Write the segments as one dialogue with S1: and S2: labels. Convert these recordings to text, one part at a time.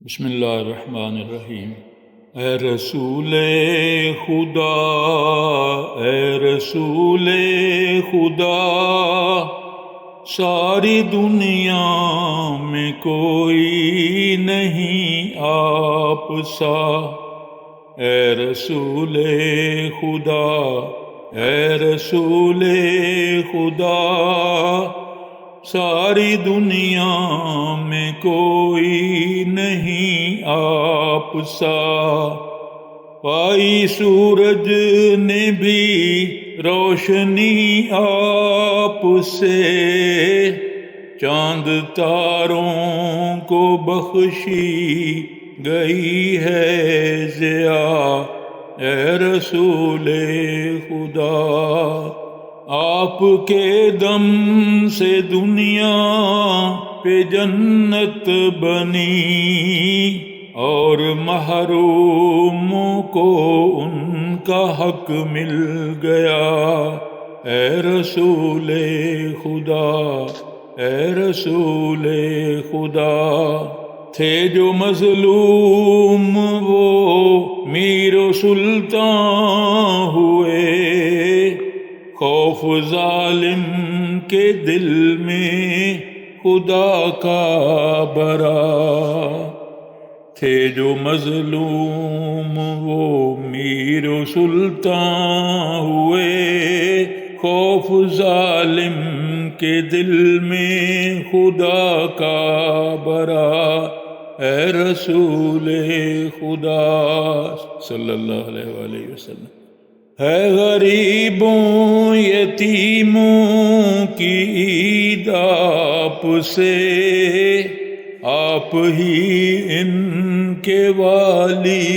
S1: بسم اللہ الرحمن الرحیم۔ اے رسول خدا، اے رسول خدا، ساری دنیا میں کوئی نہیں آپ سا۔ اے رسول خدا، اے رسول خدا، ساری دنیا میں کوئی نہیں آپ سا۔ پائی سورج نے بھی روشنی آپ سے، چاند تاروں کو بخشی گئی ہے ضیاء۔ اے رسول خدا، آپ کے دم سے دنیا پہ جنت بنی، اور محروموں کو ان کا حق مل گیا۔ اے رسول خدا، اے رسول خدا، تھے جو مظلوم وہ میر و سلطان ہوئے، خوف ظالم کے دل میں خدا کا برا۔ تھے جو مظلوم وہ میر و سلطان ہوئے، خوف ظالم کے دل میں خدا کا برا۔ اے رسول خدا صلی اللہ علیہ وآلہ وسلم، ہے غریبوں یتیموں کی عید آپ سے، آپ ہی ان کے والی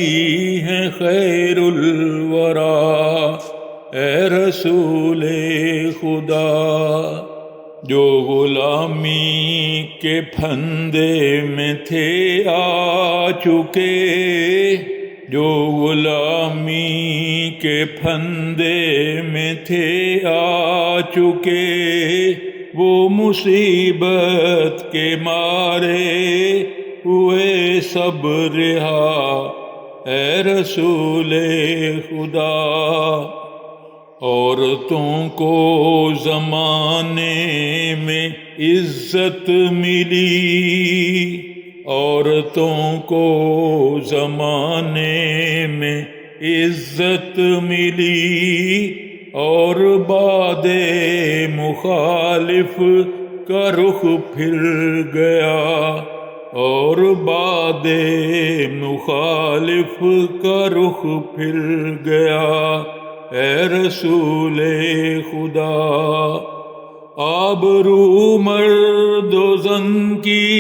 S1: ہیں خیر الورا۔ اے رسول خدا، جو غلامی کے پھندے میں تھے آ چکے، جو غلامی کے پھندے میں تھے آ چکے، وہ مصیبت کے مارے ہوئے سب رہا۔ اے رسول خدا، عورتوں کو زمانے میں عزت ملی، عورتوں کو زمانے میں عزت ملی، اور باد مخالف کا رخ پھر گیا، اور باد مخالف کا رخ پھر گیا۔ اے رسول خدا، آبرو مرد و زن کی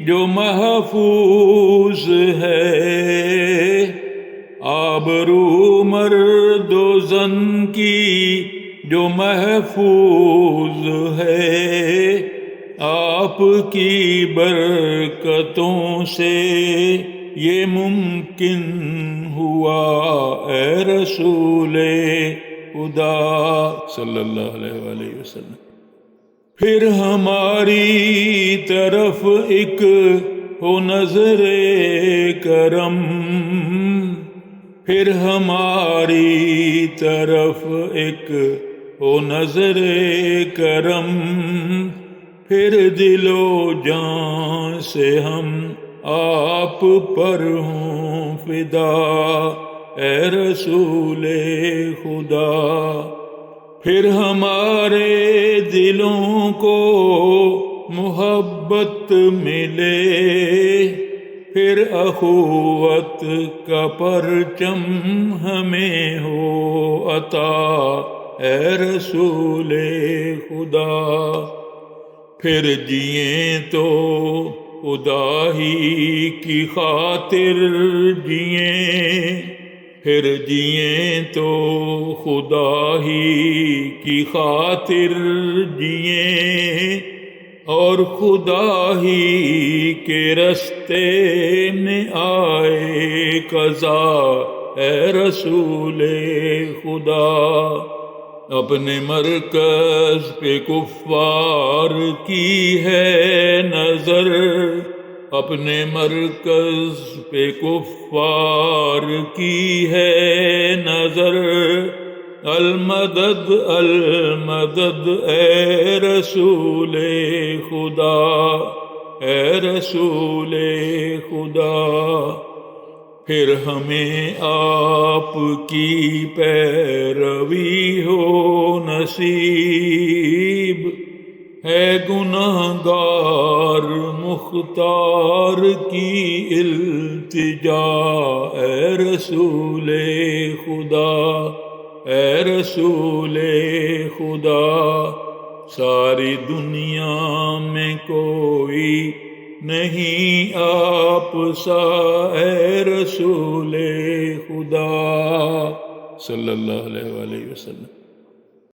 S1: جو محفوظ ہے، آبرو مرد و زن کی جو محفوظ ہے، آپ کی برکتوں سے یہ ممکن ہوا۔ اے رسول خدا صلی اللہ علیہ وآلہ وسلم، پھر ہماری طرف ایک ہو نظر کرم، پھر ہماری طرف ایک ہو نظر کرم، پھر دل و جان سے ہم آپ پر ہوں فدا۔ اے رسول خدا، پھر ہمارے دلوں کو محبت ملے، پھر اخوت کا پرچم ہمیں ہو عطا۔ اے رسول خدا، پھر جئیں تو خدا ہی کی خاطر جئیں، پھر جئیں تو خدا ہی کی خاطر جئیں، اور خدا ہی کے رستے میں آئے قضا۔ اے رسول خدا، اپنے مرکز پہ کفار کی ہے نظر، اپنے مرکز پہ کفار کی ہے نظر، المدد المدد اے رسول خدا، اے رسول خدا۔ پھر ہمیں آپ کی پیروی ہو نصیب، ہے گنہگار مختار کی التجا، اے رسول خدا، اے رسول خدا۔ ساری دنیا میں کوئی نہیں آپ سا، اے رسول خدا، صلی اللہ علیہ وآلہ وسلم۔